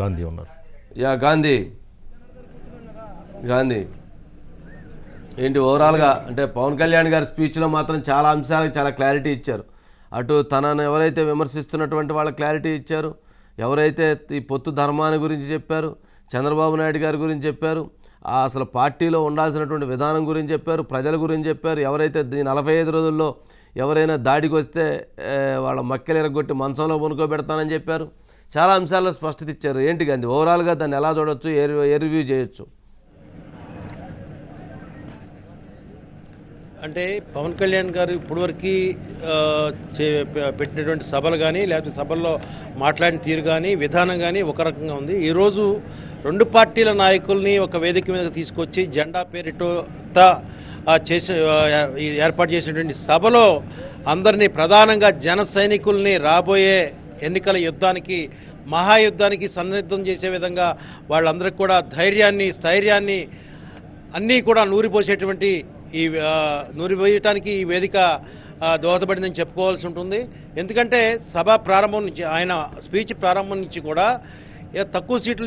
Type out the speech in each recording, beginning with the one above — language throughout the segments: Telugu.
గాంధీ ఉన్నారు. యా గాంధీ ఏంటి ఓవరాల్గా అంటే పవన్ కళ్యాణ్ గారి స్పీచ్లో మాత్రం చాలా అంశాలకు చాలా క్లారిటీ ఇచ్చారు. అటు తనను ఎవరైతే విమర్శిస్తున్నటువంటి వాళ్ళ క్లారిటీ ఇచ్చారు, ఎవరైతే ఈ పొత్తు ధర్మాన్ని గురించి చెప్పారు, చంద్రబాబు నాయుడు గారి గురించి చెప్పారు, అసలు పార్టీలో ఉండాల్సినటువంటి విధానం గురించి చెప్పారు, ప్రజల గురించి చెప్పారు. ఎవరైతే 45 రోజుల్లో ఎవరైనా దాడికి వస్తే వాళ్ళ మక్కెలు ఎరగొట్టి మంచంలో పనుకోబెడతానని చెప్పారు. చాలా అంశాల్లో స్పష్టత ఇచ్చారు. ఏంటి గాంధీ ఓవరాల్గా దాన్ని ఎలా చూడొచ్చు, ఏ రివ్యూ చేయొచ్చు? అంటే పవన్ కళ్యాణ్ గారు ఇప్పటివరకు పెట్టినటువంటి సభలు కానీ లేకపోతే సభల్లో మాట్లాడిన తీరు కానీ విధానం కానీ ఒక రకంగా ఉంది. ఈరోజు 2 పార్టీల నాయకుల్ని ఒక వేదిక మీద తీసుకొచ్చి జెండా పేరిట ఏర్పాటు చేసినటువంటి సభలో అందరినీ ప్రధానంగా జన సైనికుల్ని రాబోయే ఎన్నికల యుద్ధానికి మహాయుద్ధానికి సన్నిద్ధం చేసే విధంగా వాళ్ళందరికీ కూడా ధైర్యాన్ని స్థైర్యాన్ని అన్నీ కూడా నూరిపోసేటువంటి నూరిపోయటానికి ఈ వేదిక దోహదపడిందని చెప్పుకోవాల్సి ఉంటుంది. ఎందుకంటే సభ ప్రారంభం నుంచి ఆయన స్పీచ్ ప్రారంభం నుంచి కూడా తక్కువ సీట్లు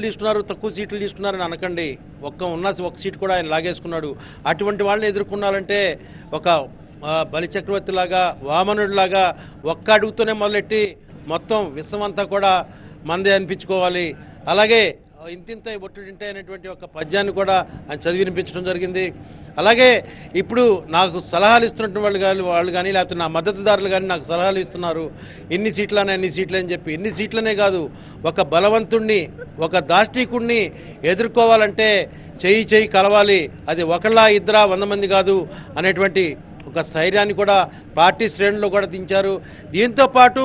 తీసుకున్నారని అనకండి. ఒక సీట్ కూడా ఆయన లాగేసుకున్నాడు. అటువంటి వాళ్ళని ఎదుర్కొన్నారంటే ఒక బలి చక్రవర్తి లాగా వామనుడిలాగా ఒక్క అడుగుతూనే మొదలెట్టి మొత్తం విశ్వమంతా కూడా మందే అనిపించుకోవాలి. అలాగే ఇంతింత ఒట్టుడింటే అనేటువంటి ఒక పద్యాన్ని కూడా ఆయన చదివి వినిపించడం జరిగింది. అలాగే ఇప్పుడు నాకు సలహాలు ఇస్తున్నటువంటి వాళ్ళు కానీ లేకపోతే నా మద్దతుదారులు కానీ నాకు సలహాలు ఇస్తున్నారు, ఎన్ని సీట్లు అని చెప్పి. ఎన్ని సీట్లనే కాదు, ఒక బలవంతుణ్ణి ఒక దాష్టీకుణ్ణి ఎదుర్కోవాలంటే చెయ్యి కలవాలి. అది ఒకళ్ళ ఇద్దరా 100 మంది కాదు అనేటువంటి ఒక స్థైర్యాన్ని కూడా పార్టీ శ్రేణుల్లో కూడా దించారు. దీంతో పాటు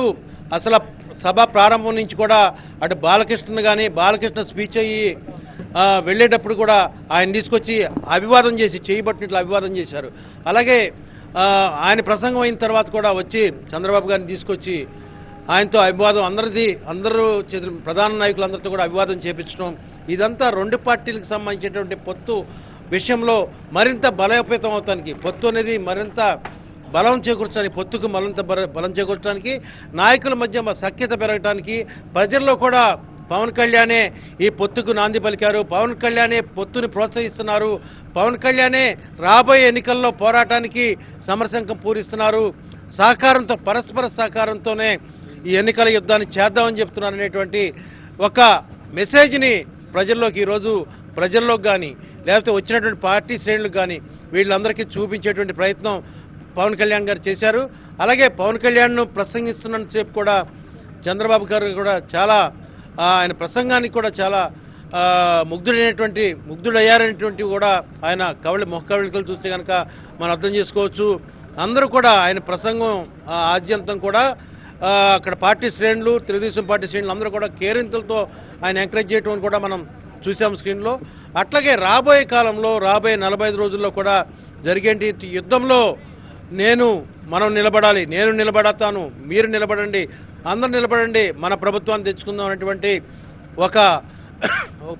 అసలు సభ ప్రారంభం నుంచి కూడా అటు బాలకృష్ణ స్పీచ్ అయ్యి వెళ్ళేటప్పుడు కూడా ఆయన తీసుకొచ్చి అభివాదం చేసి చేయబట్టినట్లు అభివాదం చేశారు. అలాగే ఆయన ప్రసంగం అయిన తర్వాత కూడా వచ్చి చంద్రబాబు గారిని తీసుకొచ్చి ఆయనతో అభివాదం అందరూ ప్రధాన నాయకులందరితో కూడా అభివాదం చేపించడం, ఇదంతా 2 పార్టీలకు సంబంధించినటువంటి పొత్తు విషయంలో మరింత బలోపేతం అవటానికి, పొత్తు అనేది మరింత బలం చేకూర్చడానికి, పొత్తుకు మరింత బలం చేకూర్చడానికి, నాయకుల మధ్య సఖ్యత పెరగడానికి, ప్రజల్లో కూడా పవన్ కళ్యాణే ఈ పొత్తుకు నాంది పలికారు, పవన్ కళ్యాణే పొత్తుని ప్రోత్సహిస్తున్నారు, పవన్ కళ్యాణే రాబోయే ఎన్నికల్లో పోరాటానికి సమరశంఖం పూరిస్తున్నారు, సహకారంతో పరస్పర సహకారంతోనే ఈ ఎన్నికల యుద్ధాన్ని చేద్దామని చెప్తున్నారు అనేటువంటి ఒక మెసేజ్ని ప్రజల్లోకి కానీ లేకపోతే వచ్చినటువంటి పార్టీ శ్రేణులకు కానీ వీళ్ళందరికీ చూపించేటువంటి ప్రయత్నం పవన్ కళ్యాణ్ గారు చేశారు. అలాగే పవన్ కళ్యాణ్ను ప్రసంగిస్తున్నంతసేపు కూడా చంద్రబాబు గారు కూడా చాలా ఆయన కూడా చాలా ముగ్ధుడయ్యారనేటువంటి కూడా ఆయన ముఖ కవళికలు చూస్తే కనుక మనం అర్థం చేసుకోవచ్చు. అందరూ కూడా ఆయన ప్రసంగం ఆద్యంతం కూడా అక్కడ పార్టీ శ్రేణులు, తెలుగుదేశం పార్టీ శ్రేణులు అందరూ కూడా కేరింతలతో ఆయన ఎంకరేజ్ చేయడం కూడా మనం చూసాం స్క్రీన్లో. అట్లాగే రాబోయే కాలంలో రాబోయే 45 రోజుల్లో కూడా జరిగేటి యుద్ధంలో మనం నిలబడాలి, నేను నిలబడతాను, మీరు నిలబడండి, అందరూ నిలబడండి, మన ప్రభుత్వాన్ని తెచ్చుకుందాం అనేటువంటి ఒక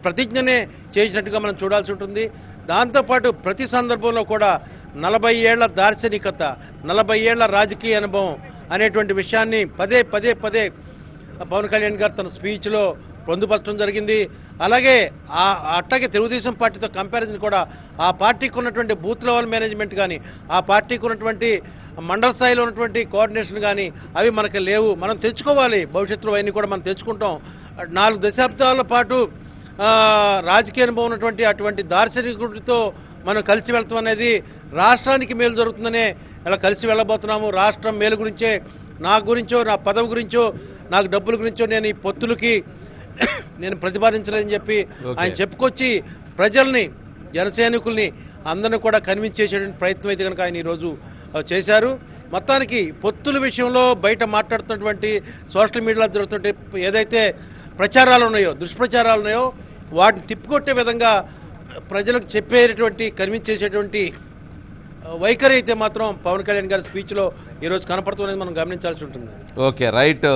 ప్రతిజ్ఞనే చేసినట్టుగా మనం చూడాల్సి ఉంటుంది. దాంతోపాటు ప్రతి సందర్భంలో కూడా 40 ఏళ్ల దార్శనికత, 40 ఏళ్ల రాజకీయ అనుభవం అనేటువంటి విషయాన్ని పదే పవన్ కళ్యాణ్ గారు తన స్పీచ్లో పొందుపరచడం జరిగింది. అలాగే అట్లాగే తెలుగుదేశం పార్టీతో కంపారిజన్ కూడా ఆ పార్టీకి ఉన్నటువంటి బూత్ లెవెల్ మేనేజ్మెంట్ కానీ, ఆ పార్టీకి ఉన్నటువంటి మండల స్థాయిలో ఉన్నటువంటి కోఆర్డినేషన్ కానీ అవి మనకు లేవు. మనం తెచ్చుకోవాలి, భవిష్యత్తులో అవన్నీ కూడా మనం తెచ్చుకుంటాం. 4 దశాబ్దాల పాటు రాజకీయ అనుభవం ఉన్నటువంటి అటువంటి దార్శనికుడితో మనం కలిసి వెళ్తాం అనేది రాష్ట్రానికి మేలు జరుగుతుందనే ఇలా కలిసి వెళ్ళబోతున్నాము. రాష్ట్రం మేలు గురించే, నా గురించో, నా పదవి గురించో, నాకు డబ్బుల గురించో నేను ఈ పొత్తులకి నేను ప్రతిపాదించలేదని చెప్పి ఆయన చెప్పుకొచ్చి ప్రజల్ని, జనసైనికుల్ని అందరినీ కూడా కన్విన్స్ చేసేటువంటి ప్రయత్నం అయితే కనుక ఆయన ఈరోజు చేశారు. మొత్తానికి పొత్తుల విషయంలో బయట మాట్లాడుతున్నటువంటి సోషల్ మీడియాలో జరుగుతుంటే ఏదైతే ప్రచారాలు ఉన్నాయో, దుష్ప్రచారాలు ఉన్నాయో వాటిని తిప్పికొట్టే విధంగా ప్రజలకు చెప్పేటువంటి కన్విన్స్ చేసేటువంటి వైఖరి అయితే మాత్రం పవన్ కళ్యాణ్ గారి స్పీచ్లో ఈరోజు కనపడుతున్నది మనం గమనించాల్సి ఉంటుంది. Okay, right.